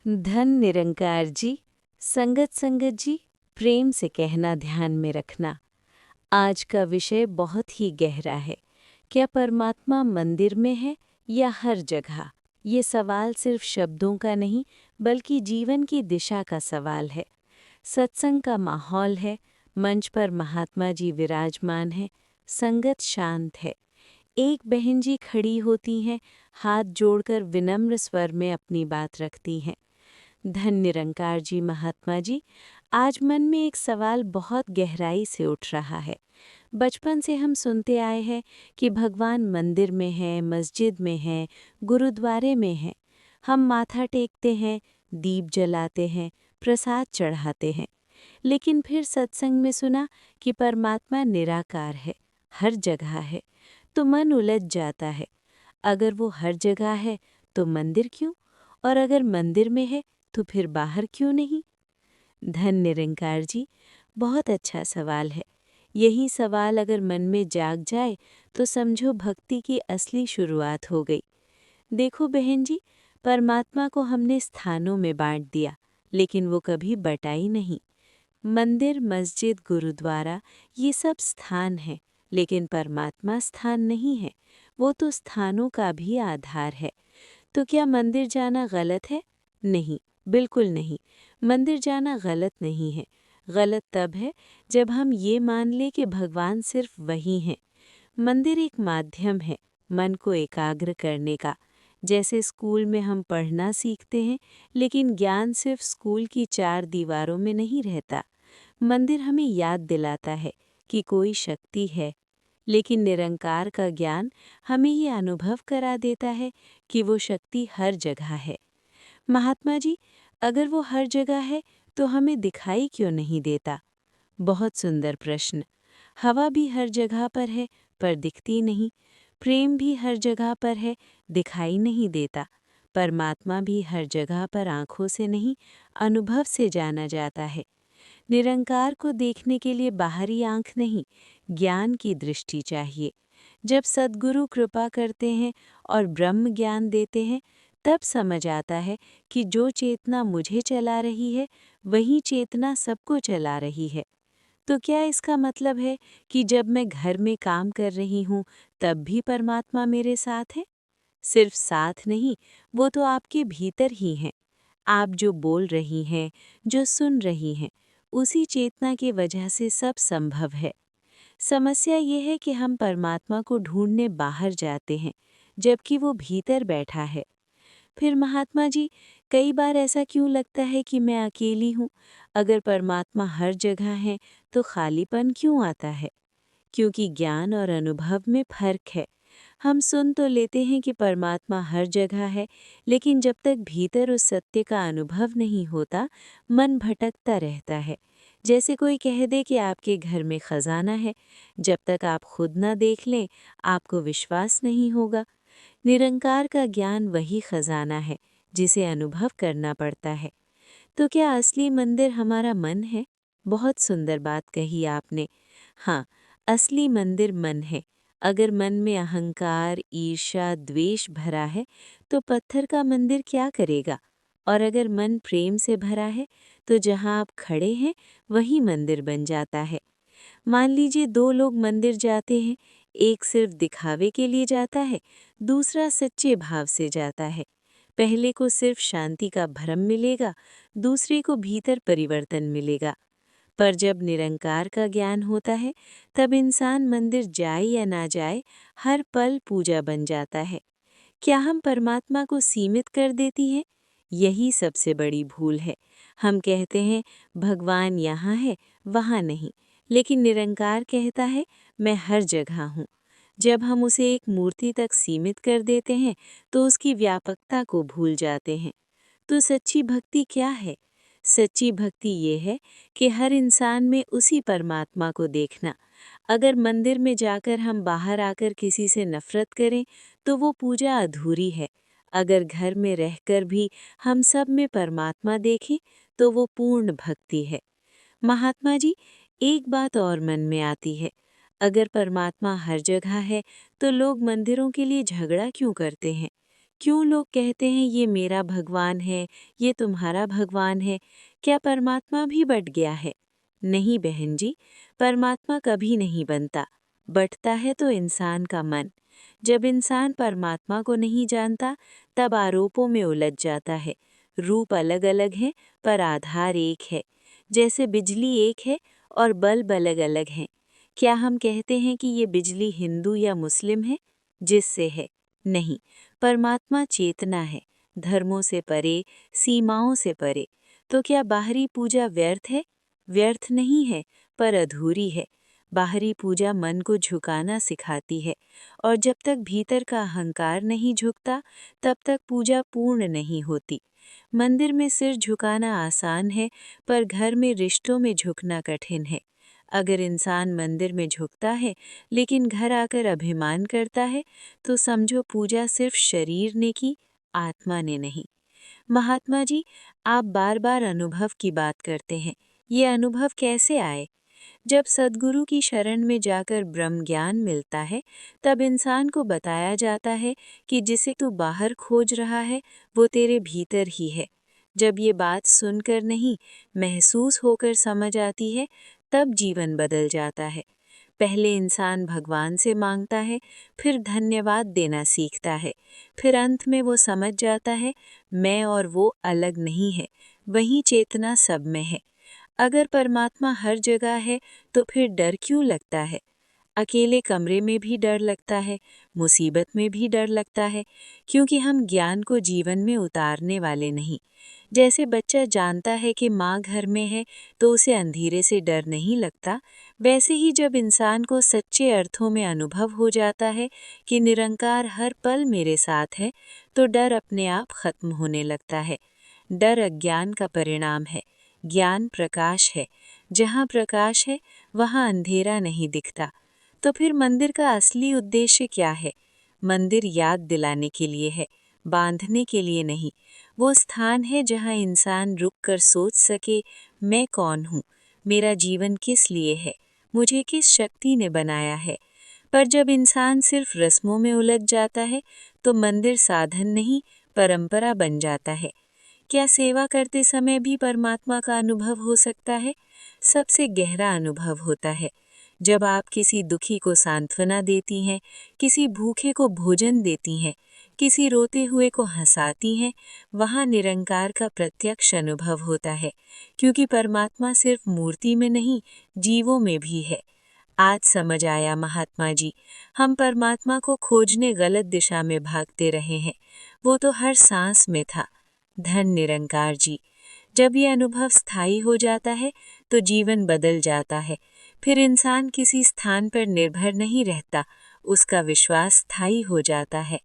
धन निरंकार जी, संगत संगत जी, प्रेम से कहना ध्यान में रखना। आज का विषय बहुत ही गहरा है। क्या परमात्मा मंदिर में है या हर जगह? ये सवाल सिर्फ शब्दों का नहीं, बल्कि जीवन की दिशा का सवाल है। सत्संग का माहौल है, मंच पर महात्मा जी विराजमान हैं, संगत शांत है। एक बहन जी खड़ी होती हैं, हाथ जोड़कर विनम्र स्वर में अपनी बात रखती हैं। धन निरंकार जी महात्मा जी, आज मन में एक सवाल बहुत गहराई से उठ रहा है। बचपन से हम सुनते आए हैं कि भगवान मंदिर में है, मस्जिद में है, गुरुद्वारे में है। हम माथा टेकते हैं, दीप जलाते हैं, प्रसाद चढ़ाते हैं। लेकिन फिर सत्संग में सुना कि परमात्मा निराकार है, हर जगह है। तो मन उलझ जाता है। अगर वो हर जगह है तो मंदिर क्यों? और अगर मंदिर में है तो फिर बाहर क्यों नहीं? धन निरंकार जी, बहुत अच्छा सवाल है। यही सवाल अगर मन में जाग जाए तो समझो भक्ति की असली शुरुआत हो गई। देखो बहन जी, परमात्मा को हमने स्थानों में बांट दिया, लेकिन वो कभी बटाई नहीं। मंदिर, मस्जिद, गुरुद्वारा ये सब स्थान हैं, लेकिन परमात्मा स्थान नहीं है। वो तो स्थानों का भी आधार है। तो क्या मंदिर जाना गलत है? नहीं, बिल्कुल नहीं। मंदिर जाना गलत नहीं है। गलत तब है जब हम ये मान लें कि भगवान सिर्फ वही हैं। मंदिर एक माध्यम है मन को एकाग्र करने का। जैसे स्कूल में हम पढ़ना सीखते हैं, लेकिन ज्ञान सिर्फ स्कूल की चार दीवारों में नहीं रहता। मंदिर हमें याद दिलाता है कि कोई शक्ति है, लेकिन निरंकार का ज्ञान हमें ये अनुभव करा देता है कि वो शक्ति हर जगह है। महात्मा जी, अगर वो हर जगह है तो हमें दिखाई क्यों नहीं देता? बहुत सुंदर प्रश्न। हवा भी हर जगह पर है, पर दिखती नहीं। प्रेम भी हर जगह पर है, दिखाई नहीं देता। परमात्मा भी हर जगह पर आंखों से नहीं, अनुभव से जाना जाता है। निरंकार को देखने के लिए बाहरी आंख नहीं, ज्ञान की दृष्टि चाहिए। जब सद्गुरु कृपा करते हैं और ब्रह्म ज्ञान देते हैं, तब समझ आता है कि जो चेतना मुझे चला रही है, वही चेतना सबको चला रही है। तो क्या इसका मतलब है कि जब मैं घर में काम कर रही हूँ, तब भी परमात्मा मेरे साथ है? सिर्फ साथ नहीं, वो तो आपके भीतर ही हैं। आप जो बोल रही हैं, जो सुन रही हैं, उसी चेतना की वजह से सब संभव है। समस्या ये है कि हम परमात्मा को ढूंढने बाहर जाते हैं, जबकि वो भीतर बैठा है। फिर महात्मा जी, कई बार ऐसा क्यों लगता है कि मैं अकेली हूँ? अगर परमात्मा हर जगह है, तो खालीपन क्यों आता है? क्योंकि ज्ञान और अनुभव में फर्क है। हम सुन तो लेते हैं कि परमात्मा हर जगह है, लेकिन जब तक भीतर उस सत्य का अनुभव नहीं होता, मन भटकता रहता है। जैसे कोई कह दे कि आपके घर में खजाना है, जब तक आप खुद ना देख लें, आपको विश्वास नहीं होगा। निरंकार का ज्ञान वही खजाना है, जिसे अनुभव करना पड़ता है। तो क्या असली मंदिर हमारा मन है? बहुत सुंदर बात कही आपने। हाँ, असली मंदिर मन है। अगर मन में अहंकार, ईर्ष्या, द्वेष भरा है, तो पत्थर का मंदिर क्या करेगा? और अगर मन प्रेम से भरा है, तो जहाँ आप खड़े हैं, वही मंदिर बन जाता है। मान लीजिए दो लोग मंदिर जाते हैं, एक सिर्फ दिखावे के लिए जाता है, दूसरा सच्चे भाव से जाता है। पहले को सिर्फ शांति का भ्रम मिलेगा, दूसरे को भीतर परिवर्तन मिलेगा। पर जब निरंकार का ज्ञान होता है, तब इंसान मंदिर जाए या ना जाए, हर पल पूजा बन जाता है। क्या हम परमात्मा को सीमित कर देती हैं? यही सबसे बड़ी भूल है। हम कहते हैं भगवान यहाँ है, वहाँ नहीं, लेकिन निरंकार कहता है मैं हर जगह हूँ। जब हम उसे एक मूर्ति तक सीमित कर देते हैं, तो उसकी व्यापकता को भूल जाते हैं। तो सच्ची भक्ति क्या है? सच्ची भक्ति ये है कि हर इंसान में उसी परमात्मा को देखना। अगर मंदिर में जाकर हम बाहर आकर किसी से नफरत करें, तो वो पूजा अधूरी है। अगर घर में रहकर भी हम सब में परमात्मा देखें, तो वो पूर्ण भक्ति है। महात्मा जी, एक बात और मन में आती है। अगर परमात्मा हर जगह है, तो लोग मंदिरों के लिए झगड़ा क्यों करते हैं? क्यों लोग कहते हैं ये मेरा भगवान है, ये तुम्हारा भगवान है? क्या परमात्मा भी बँट गया है? नहीं बहन जी, परमात्मा कभी नहीं बनता। बँटता है तो इंसान का मन। जब इंसान परमात्मा को नहीं जानता, तब आरोपों में उलझ जाता है। रूप अलग-अलग हैं, पर आधार एक है। जैसे बिजली एक है और बल्ब अलग-अलग हैं। क्या हम कहते हैं कि ये बिजली हिंदू या मुस्लिम है? जिससे है? नहीं, परमात्मा चेतना है, धर्मों से परे, सीमाओं से परे। तो क्या बाहरी पूजा व्यर्थ है? व्यर्थ नहीं है, पर अधूरी है। बाहरी पूजा मन को झुकाना सिखाती है, और जब तक भीतर का अहंकार नहीं झुकता, तब तक पूजा पूर्ण नहीं होती। मंदिर में सिर झुकाना आसान है, पर घर में रिश्तों में झुकना कठिन है। अगर इंसान मंदिर में झुकता है, लेकिन घर आकर अभिमान करता है, तो समझो पूजा सिर्फ शरीर ने की, आत्मा ने नहीं। महात्मा जी, आप बार बार अनुभव की बात करते हैं। ये अनुभव कैसे आए? जब सद्गुरु की शरण में जाकर ब्रह्म ज्ञान मिलता है, तब इंसान को बताया जाता है कि जिसे तू बाहर खोज रहा है, वो तेरे भीतर ही है। जब ये बात सुनकर नहीं, महसूस होकर समझ आती है, तब जीवन बदल जाता है। पहले इंसान भगवान से मांगता है, फिर धन्यवाद देना सीखता है, फिर अंत में वो समझ जाता है, मैं और वो अलग नहीं है, वही चेतना सब में है। अगर परमात्मा हर जगह है, तो फिर डर क्यों लगता है? अकेले कमरे में भी डर लगता है, मुसीबत में भी डर लगता है, क्योंकि हम ज्ञान को जीवन में उतारने वाले नहीं। जैसे बच्चा जानता है कि माँ घर में है, तो उसे अंधेरे से डर नहीं लगता, वैसे ही जब इंसान को सच्चे अर्थों में अनुभव हो जाता है कि निरंकार हर पल मेरे साथ है, तो डर अपने आप खत्म होने लगता है। डर अज्ञान का परिणाम है, ज्ञान प्रकाश है। जहाँ प्रकाश है, वहाँ अंधेरा नहीं दिखता। तो फिर मंदिर का असली उद्देश्य क्या है? मंदिर याद दिलाने के लिए है, बांधने के लिए नहीं। वो स्थान है जहाँ इंसान रुककर सोच सके, मैं कौन हूँ, मेरा जीवन किस लिए है, मुझे किस शक्ति ने बनाया है। पर जब इंसान सिर्फ रस्मों में उलझ जाता है, तो मंदिर साधन नहीं, परंपरा बन जाता है। क्या सेवा करते समय भी परमात्मा का अनुभव हो सकता है? सबसे गहरा अनुभव होता है जब आप किसी दुखी को सांत्वना देती हैं, किसी भूखे को भोजन देती हैं, किसी रोते हुए को हंसाती हैं। वहाँ निरंकार का प्रत्यक्ष अनुभव होता है, क्योंकि परमात्मा सिर्फ मूर्ति में नहीं, जीवों में भी है। आज समझ आया महात्मा जी, हम परमात्मा को खोजने गलत दिशा में भागते रहे हैं। वो तो हर सांस में था। धन निरंकार जी। जब ये अनुभव स्थायी हो जाता है, तो जीवन बदल जाता है। फिर इंसान किसी स्थान पर निर्भर नहीं रहता, उसका विश्वास स्थायी हो जाता है।